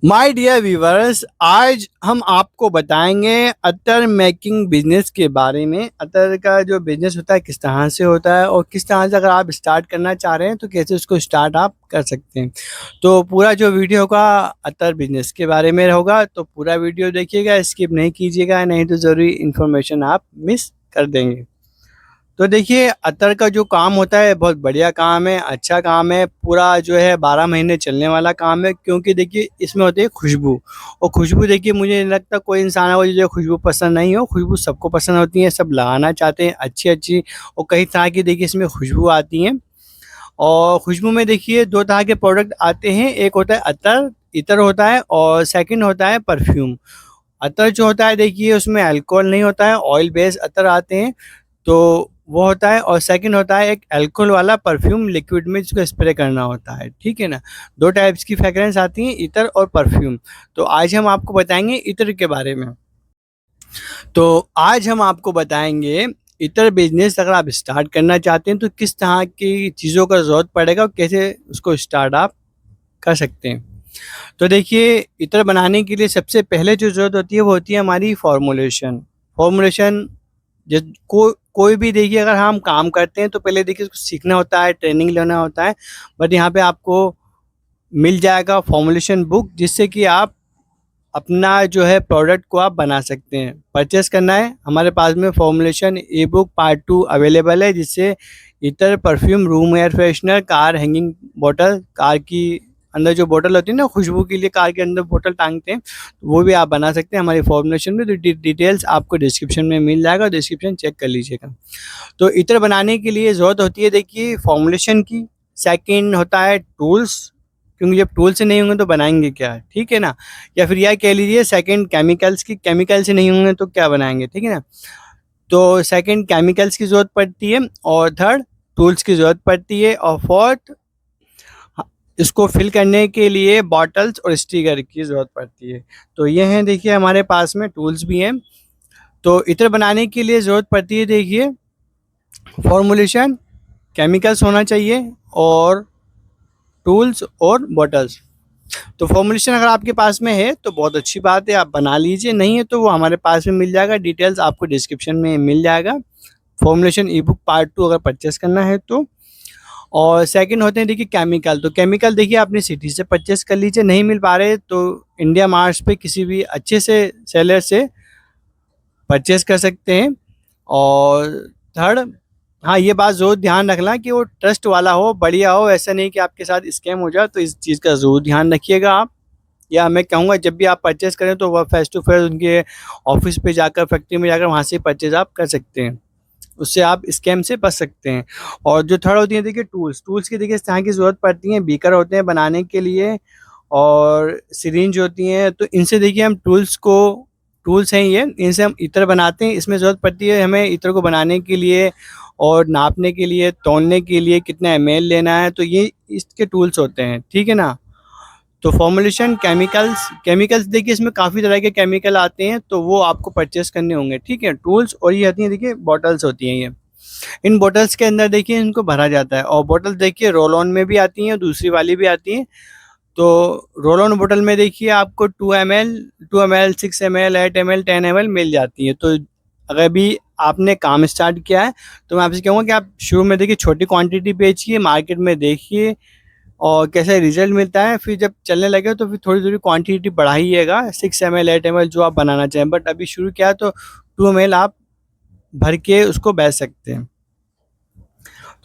My dear viewers, आज हम आपको बताएंगे अतर मेकिंग बिजनेस के बारे में। अतर का जो बिजनेस होता है किस तरह से होता है और किस तरह से अगर आप स्टार्ट करना चाह रहे हैं तो कैसे उसको स्टार्ट आप कर सकते हैं। तो पूरा जो वीडियो होगा अतर बिजनेस के बारे में होगा, तो पूरा वीडियो देखिएगा, स्किप नहीं कीजिएगा, नहीं तो ज़रूरी इन्फॉर्मेशन आप मिस कर देंगे। तो देखिए, अतर का जो काम होता है बहुत बढ़िया काम है, अच्छा काम है, पूरा जो है 12 महीने चलने वाला काम है। क्योंकि देखिए इसमें होती है खुशबू, और खुशबू देखिए मुझे नहीं लगता कोई इंसान हो जो खुशबू पसंद नहीं हो। खुशबू सबको पसंद होती है, सब लगाना चाहते हैं अच्छी-अच्छी, और कई तरह की देखिए इसमें खुशबू आती हैं। और खुशबू में देखिए 2 तरह के प्रोडक्ट आते हैं, एक होता है अतर, इत्र होता है, और सेकंड होता है परफ्यूम। अतर जो होता है देखिए उसमें अल्कोहल नहीं होता है, ऑयल बेस्ड अतर आते हैं, तो वो होता है। और सेकंड होता है एक अल्कोहल वाला परफ्यूम, लिक्विड में जिसको स्प्रे करना होता है, ठीक है ना। 2 टाइप्स की फ्रेग्रेंस आती हैं, इत्र और परफ्यूम। तो आज हम आपको बताएंगे इत्र के बारे में। तो आज हम आपको बताएंगे इत्र बिजनेस अगर आप स्टार्ट करना चाहते हैं तो किस तरह की चीज़ों का ज़रूरत पड़ेगा और कैसे उसको स्टार्ट आप कर सकते हैं। तो देखिए, इत्र बनाने के लिए सबसे पहले जो ज़रूरत होती है वो होती है हमारी फॉर्मुलेशन। फॉर्मुलेशन जिस कोई भी देखिए अगर हम काम करते हैं तो पहले देखिए उसको सीखना होता है, ट्रेनिंग लेना होता है। बट यहाँ पे आपको मिल जाएगा फॉर्मुलेशन बुक, जिससे कि आप अपना जो है प्रोडक्ट को आप बना सकते हैं। परचेस करना है, हमारे पास में फॉर्मुलेशन ई बुक पार्ट 2 अवेलेबल है, जिससे इतर, perfume, room air freshener, car hanging bottle, car की अंदर जो बॉटल होती है ना खुशबू के लिए, कार के अंदर बॉटल टांगते हैं, तो वो भी आप बना सकते हैं हमारी फॉर्मुलेशन में। तो डिटेल्स आपको डिस्क्रिप्शन में मिल जाएगा, डिस्क्रिप्शन चेक कर लीजिएगा। तो इत्र बनाने के लिए ज़रूरत होती है देखिए फॉर्मुलेशन की, सेकंड होता है टूल्स, क्योंकि जब टूल से नहीं होंगे तो बनाएंगे क्या, ठीक है ना। या फिर यह कह लीजिए सेकंड केमिकल्स की, केमिकल से नहीं होंगे तो क्या बनाएंगे, ठीक है ना। तो सेकंड केमिकल्स की ज़रूरत पड़ती है, और थर्ड टूल्स की ज़रूरत पड़ती है, और फोर्थ इसको फिल करने के लिए बॉटल्स और स्टिकर की ज़रूरत पड़ती है। तो ये हैं देखिए हमारे पास में टूल्स भी हैं। तो इत्र बनाने के लिए ज़रूरत पड़ती है देखिए फॉर्मुलेशन, केमिकल्स होना चाहिए, और टूल्स और बॉटल्स। तो फॉर्मुलेशन अगर आपके पास में है तो बहुत अच्छी बात है, आप बना लीजिए, नहीं है तो वो हमारे पास में मिल जाएगा, डिटेल्स आपको डिस्क्रिप्शन में मिल जाएगा। फॉर्मुलेशन ई बुक पार्ट 2 अगर परचेस करना है तो। और सेकंड होते हैं देखिए केमिकल। तो केमिकल देखिए अपनी सिटी से परचेस कर लीजिए, नहीं मिल पा रहे तो इंडिया मार्ट्स पे किसी भी अच्छे से सेलर से परचेस कर सकते हैं। और थर्ड, हाँ ये बात ज़रूर ध्यान रखना कि वो ट्रस्ट वाला हो, बढ़िया हो, ऐसा नहीं कि आपके साथ स्कैम हो जाए। तो इस चीज़ का ज़रूर ध्यान रखिएगा आप। या मैं कहूँगा जब भी आप परचेस करें तो वह फेस टू फेस उनके ऑफिस पे जाकर, फैक्ट्री में जाकर वहाँ से परचेज आप कर सकते हैं, उससे आप स्कैम से बच सकते हैं। और जो थर्ड होती है देखिए टूल्स, टूल्स की देखिए इस तरह की ज़रूरत पड़ती है, बीकर होते हैं बनाने के लिए, और सिरिंज होती हैं। तो इनसे देखिए हम टूल्स को, टूल्स हैं ये, इनसे हम इत्र बनाते हैं। इसमें ज़रूरत पड़ती है हमें इत्र को बनाने के लिए, और नापने के लिए, तौलने के लिए कितना ml लेना है, तो ये इसके टूल्स होते हैं, ठीक है ना। तो फॉर्मुलेशन, केमिकल्स, केमिकल्स देखिए इसमें काफ़ी तरह के केमिकल आते हैं, तो वो आपको परचेस करने होंगे, ठीक है। टूल्स, और ये आती हैं देखिए बॉटल्स होती हैं ये। इन बॉटल्स के अंदर देखिए इनको भरा जाता है, और बॉटल देखिए रोल ऑन में भी आती हैं और दूसरी वाली भी आती हैं। तो रोल ऑन बॉटल में देखिए आपको 2 ml 6 ml 8 ml 10 ml मिल जाती है। तो अगर अभी आपने काम स्टार्ट किया है तो मैं आपसे कहूँगा कि आप शुरू में देखिए छोटी क्वांटिटी बेचिए, मार्केट में देखिए और कैसा रिजल्ट मिलता है। फिर जब चलने लगे तो फिर थोड़ी-थोड़ी क्वांटिटी बढ़ाइएगा, 6 ml 8 ml जो आप बनाना चाहें। बट अभी शुरू किया तो 2 ml आप भर के उसको बेच सकते हैं।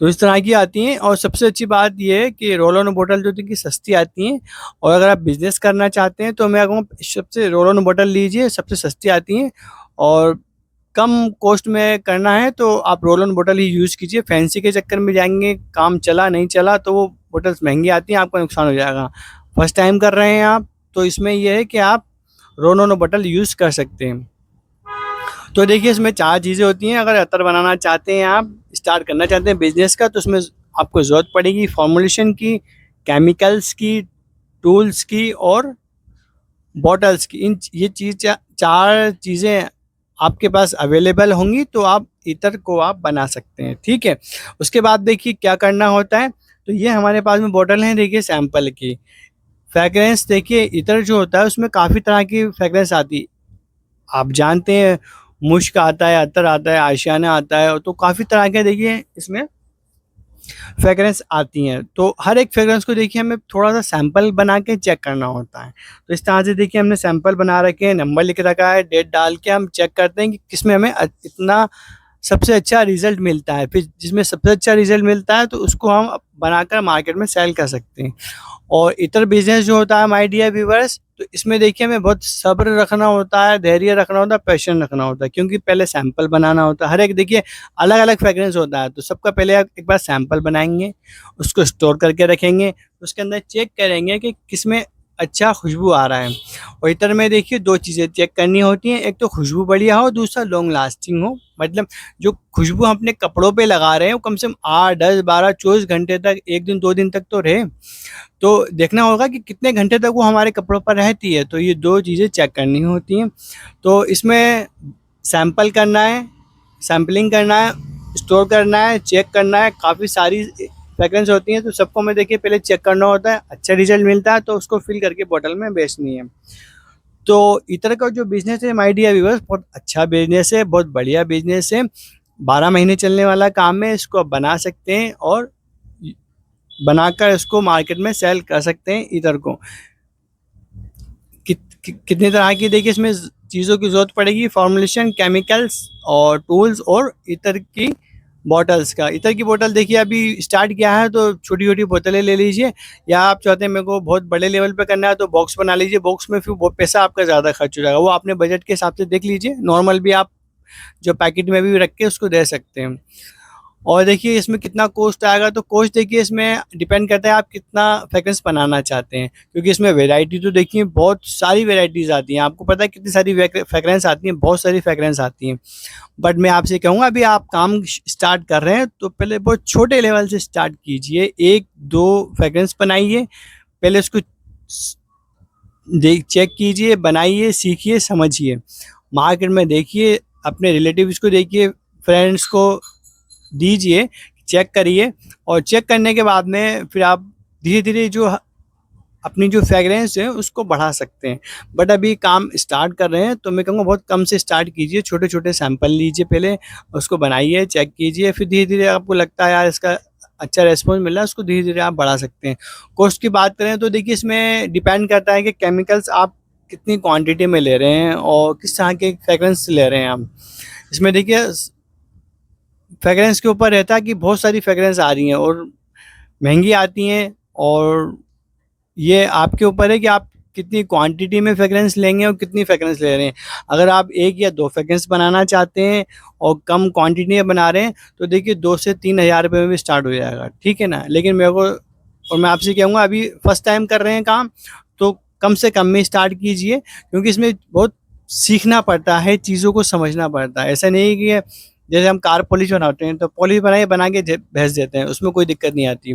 तो इस तरह की आती हैं, और सबसे अच्छी बात ये है कि रोल ऑन बॉटल जो थी कि सस्ती आती हैं। और अगर आप बिज़नेस करना चाहते हैं तो मैं कहूँगा सबसे रोल ऑन बॉटल लीजिए, सबसे सस्ती आती हैं, और कम कॉस्ट में करना है तो आप roll on bottle he use कीजिए। फैंसी के चक्कर में जाएँगे, काम चला नहीं चला तो वो बॉटल्स महँगी आती हैं, आपका नुकसान हो जाएगा। फर्स्ट टाइम कर रहे हैं आप तो इसमें ये है कि आप रोल ऑन बॉटल यूज़ कर सकते हैं। तो देखिए इसमें 4 चीज़ें होती हैं। अगर अतर बनाना चाहते हैं, आप स्टार्ट करना चाहते हैं बिज़नेस का, तो उसमें आपको ज़रूरत पड़ेगी फॉर्मुलेशन की, केमिकल्स की, टूल्स की, और बॉटल्स की। ये चीज़ 4 चीज़ें आपके पास अवेलेबल होंगी तो आप इत्र को आप बना सकते हैं, ठीक है। उसके बाद देखिए क्या करना होता है। तो ये हमारे पास में बॉटल हैं देखिए सैंपल की। फ्रेगरेंस देखिए इतर जो होता है उसमें काफ़ी तरह की फ्रेगरेंस आती है। आप जानते हैं मुश्क आता है, अतर आता है, आशियाना आता है, तो काफ़ी तरह के देखिए इसमें फ्रेगरेंस आती हैं। तो हर एक फ्रेगरेंस को देखिए हमें थोड़ा-सा सैंपल बना के चेक करना होता है। तो इस तरह से देखिए हमने सैंपल बना रखे हैं, नंबर लिख रखा है, डेट डाल के हम चेक करते हैं कि किसमें हमें इतना सबसे अच्छा रिज़ल्ट मिलता है। फिर जिसमें सबसे अच्छा रिज़ल्ट मिलता है तो उसको हम बनाकर मार्केट में सेल कर सकते हैं। और इतर बिज़नेस जो होता है माय डियर व्यूअर्स, तो इसमें देखिए हमें बहुत सब्र रखना होता है, धैर्य रखना होता है, पैशन रखना होता है, क्योंकि पहले सैंपल बनाना होता है। हर एक देखिए अलग-अलग फ्रेग्रेंस होता है, तो सबका पहले आप एक बार सैंपल बनाएँगे, उसको स्टोर करके रखेंगे, उसके अंदर चेक करेंगे कि किसमें अच्छा खुशबू आ रहा है। और इतर में देखिए 2 चीज़ें चेक करनी होती हैं, एक तो खुशबू बढ़िया हो, दूसरा लॉन्ग लास्टिंग हो। मतलब जो खुशबू हम अपने कपड़ों पे लगा रहे हैं वो कम से कम 8, 10, 12, 24 घंटे तक, 1 दिन 2 दिन तक तो रहे। तो देखना होगा कि कितने घंटे तक वो हमारे कपड़ों पर रहती है, तो ये 2 चीज़ें चेक करनी होती हैं। तो इसमें सैंपल करना है, सैंपलिंग करना है, स्टोर करना है, चेक करना है, काफ़ी सारी फ्रेग्रेंस होती हैं, तो सबको हमें देखिए पहले चेक करना होता है, अच्छा रिज़ल्ट मिलता है तो उसको फिल करके बॉटल में बेचनी है। तो इतर का जो बिज़नेस है माय डियर व्यूअर्स, बहुत अच्छा बिज़नेस है, बहुत बढ़िया बिज़नेस है, 12 महीने चलने वाला काम है, इसको आप बना सकते हैं और बनाकर इसको मार्केट में सेल कर सकते हैं इतर को। कितनी तरह की देखिए इसमें चीज़ों की ज़रूरत पड़ेगी, फॉर्मुलेशन, केमिकल्स और टूल्स और इतर की बॉटल्स का। इतर की बोतल देखिए अभी स्टार्ट किया है तो छोटी-छोटी बोतलें ले लीजिए, या आप चाहते हैं मेरे को बहुत बड़े लेवल पे करना है तो बॉक्स बना लीजिए, बॉक्स में फिर वो पैसा आपका ज़्यादा खर्च हो जाएगा, वो अपने बजट के हिसाब से देख लीजिए। नॉर्मल भी आप जो पैकेट में भी रख के उसको दे सकते हैं। और देखिए इसमें कितना कॉस्ट आएगा, तो कॉस्ट देखिए इसमें डिपेंड करता है आप कितना फ्रेग्रेंस बनाना चाहते हैं, क्योंकि इसमें वैरायटी तो देखिए बहुत सारी वैराइटीज़ आती हैं। आपको पता है कितनी सारी फ्रेग्रेंस आती हैं, बहुत सारी फ्रेग्रेंस आती हैं। बट मैं आपसे कहूँगा अभी आप काम स्टार्ट कर रहे हैं तो पहले बहुत छोटे लेवल से स्टार्ट कीजिए, 1-2 फ्रेग्रेंस बनाइए, पहले उसको चेक कीजिए, बनाइए, सीखिए, समझिए। मार्केट में देखिए, अपने रिलेटिव्स को देखिए, फ्रेंड्स को दीजिए, चेक करिए, और चेक करने के बाद में फिर आप धीरे-धीरे जो अपनी जो फ्रेग्रेंस है उसको बढ़ा सकते हैं। बट अभी काम स्टार्ट कर रहे हैं तो मैं कहूँगा बहुत कम से स्टार्ट कीजिए, छोटे-छोटे सैंपल लीजिए पहले, उसको बनाइए, चेक कीजिए, फिर धीरे-धीरे आपको लगता है यार इसका अच्छा रिस्पॉन्स मिल रहा है, उसको धीरे-धीरे आप बढ़ा सकते हैं। कॉस्ट की बात करें तो देखिए इसमें डिपेंड करता है कि केमिकल्स आप कितनी क्वांटिटी में ले रहे हैं और किस तरह के फ्रेग्रेंस ले रहे हैं आप। इसमें देखिए फ्रेग्रेंस के ऊपर रहता है कि बहुत सारी फ्रेग्रेंस आ रही हैं और महँगी आती हैं, और ये आपके ऊपर है कि आप कितनी क्वांटिटी में फ्रेग्रेंस लेंगे और कितनी फ्रेग्रेंस ले रहे हैं। अगर आप 1 या 2 फ्रेग्रेंस बनाना चाहते हैं और कम क्वांटिटी में बना रहे हैं, तो देखिए 2 से 3,000 रुपए में भी स्टार्ट हो जाएगा, ठीक है ना? लेकिन मेरे को और मैं आपसे कहूँगा अभी फर्स्ट टाइम कर रहे हैं काम, तो कम से कम में स्टार्ट कीजिए, क्योंकि इसमें बहुत सीखना पड़ता है, चीज़ों को समझना पड़ता है। ऐसा नहीं है कि जैसे हम कार पॉलिश बनाते हैं, तो पॉलिश बना के भेज देते हैं, उसमें कोई दिक्कत नहीं आती।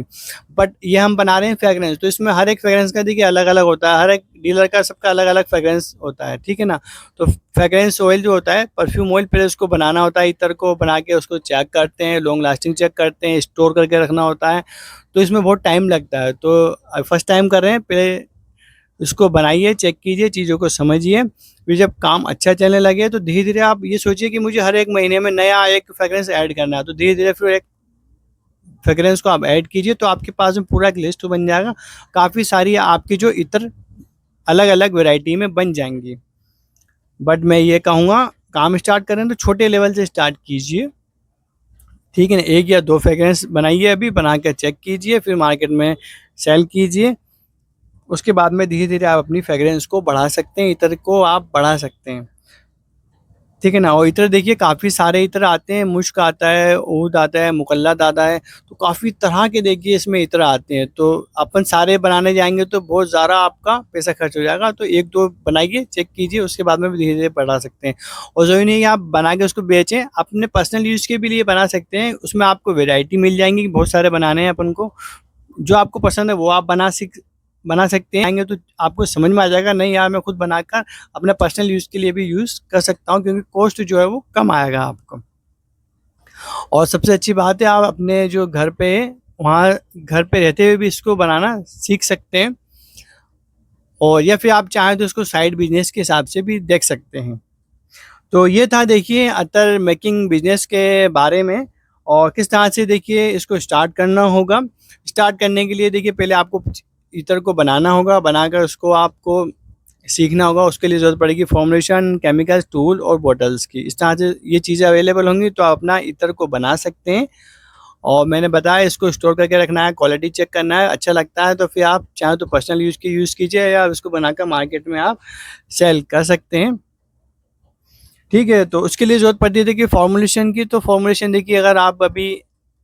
बट ये हम बना रहे हैं फ्रेग्रेंस, तो इसमें हर एक फ्रेग्रेंस का देखिए अलग-अलग होता है, हर एक डीलर का सबका अलग-अलग फ्रेग्रेंस होता है, ठीक है ना? तो फ्रेग्रेंस ऑयल जो होता है, परफ्यूम ऑयल, पहले उसको बनाना होता है, इत्र को बना के उसको चेक करते हैं, लॉन्ग लास्टिंग चेक करते हैं, स्टोर करके रखना होता है, तो इसमें बहुत टाइम लगता है। तो फर्स्ट टाइम कर रहे हैं, पहले इसको बनाइए, चेक कीजिए, चीज़ों को समझिए, फिर जब काम अच्छा चलने लगे तो धीरे-धीरे आप ये सोचिए कि मुझे हर 1 महीने में नया एक फ्रेग्रेंस ऐड करना है, तो धीरे-धीरे फिर एक फ्रेग्रेंस को आप ऐड कीजिए, तो आपके पास में पूरा एक लिस्ट बन जाएगा। काफ़ी सारी आपकी जो इत्र अलग-अलग वैरायटी में बन जाएँगी। बट मैं ये कहूँगा काम स्टार्ट करें तो छोटे लेवल से स्टार्ट कीजिए, ठीक है ना? 1 या 2 फ्रेग्रेंस बनाइए, अभी बना के चेक कीजिए, फिर मार्केट में सेल कीजिए। उसके बाद में धीरे-धीरे आप अपनी फ्रेग्रेंस को बढ़ा सकते हैं, इत्र को आप बढ़ा सकते हैं। ठीक है ना? और इत्र देखिए काफ़ी सारे इत्र आते हैं, मुश्क आता है, ऊद आता है, मुकल्लद आता है, तो काफ़ी तरह के देखिए इसमें इत्र आते हैं। तो अपन सारे बनाने जाएँगे तो बहुत ज़्यादा आपका पैसा खर्च हो जाएगा, तो 1-2 बनाइए, चेक कीजिए, उसके बाद में भी धीरे-धीरे बढ़ा सकते हैं। और ज़रूरी नहीं है आप बना के उसको बेचें, अपने पर्सनल यूज़ के भी लिए बना सकते हैं, उसमें आपको वैरायटी मिल जाएँगी, बहुत सारे बनाने हैं अपन को। जो आपको पसंद है वो आप बना सकते हैं, आएँगे तो आपको समझ में आ जाएगा, नहीं यार मैं खुद बनाकर अपने पर्सनल यूज़ के लिए भी यूज़ कर सकता हूँ, क्योंकि कॉस्ट जो है वो कम आएगा आपको। और सबसे अच्छी बात है आप अपने जो घर पे वहाँ घर पे रहते हुए भी इसको बनाना सीख सकते हैं। और या फिर आप चाहें तो इसको साइड बिजनेस के हिसाब से भी देख सकते हैं। तो ये था देखिए अतर मेकिंग बिजनेस के बारे में, और किस तरह से देखिए इसको स्टार्ट करना होगा। स्टार्ट करने के लिए देखिए पहले आपको इतर को बनाना होगा, बनाकर उसको आपको सीखना होगा। उसके लिए ज़रूरत पड़ेगी फॉर्मुलेशन, केमिकल्स, टूल और बॉटल्स की। इस तरह से ये चीज़ें अवेलेबल होंगी तो आप अपना इतर को बना सकते हैं। और मैंने बताया इसको स्टोर करके रखना है, क्वालिटी चेक करना है, अच्छा लगता है तो फिर आप चाहें तो पर्सनल यूज़ कीजिए, या इसको बनाकर मार्केट में आप सेल कर सकते हैं। ठीक है, तो उसके लिए ज़रूरत पड़ती है देखिए फॉर्मुलेशन की। तो फॉर्मुलेशन देखिए अगर आप अभी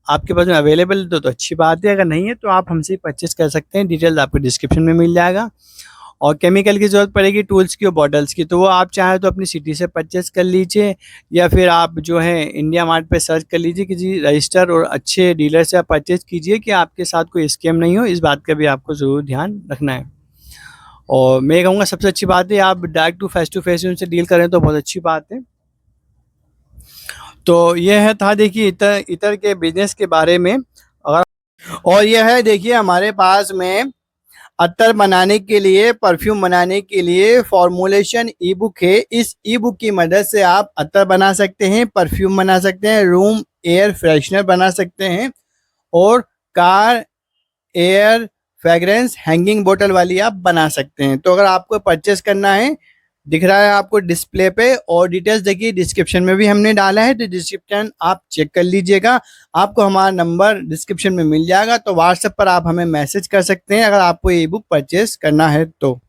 आपके पास में अवेलेबल तो अच्छी बात है, अगर नहीं है तो आप हमसे परचेज़ कर सकते हैं। डिटेल्स आपको डिस्क्रिप्शन में मिल जाएगा। और केमिकल की ज़रूरत पड़ेगी टूल्स की और बॉटल्स की, तो वो आप चाहें तो अपनी सिटी से परचेज़ कर लीजिए, या फिर आप जो है इंडिया मार्ट पे सर्च कर लीजिए किसी रजिस्टर और अच्छे डीलर से आप परचेज़ कीजिए कि आपके साथ कोई स्कैम नहीं हो। इस बात का भी आपको ज़रूर ध्यान रखना है। और मैं कहूँगा सबसे अच्छी बात है आप डायरेक्ट टू फेस उनसे डील करें तो बहुत अच्छी बात है। तो ये है था देखिए इतर इतर के बिज़नेस के बारे में। अगर और ये है देखिए हमारे पास में अत्तर बनाने के लिए, परफ्यूम बनाने के लिए फॉर्मूलेशन ई बुक है। इस ई बुक की मदद से आप अत्तर बना सकते हैं, परफ्यूम बना सकते हैं, रूम एयर फ्रेशनर बना सकते हैं, और कार एयर फ्रेग्रेंस हैंगिंग बोतल वाली आप बना सकते हैं। तो अगर आपको परचेस करना है, दिख रहा है आपको डिस्प्ले पे, और डिटेल्स देखिए डिस्क्रिप्शन में भी हमने डाला है, तो डिस्क्रिप्शन आप चेक कर लीजिएगा। आपको हमारा नंबर डिस्क्रिप्शन में मिल जाएगा, तो व्हाट्सएप पर आप हमें मैसेज कर सकते हैं अगर आपको ये बुक परचेस करना है तो।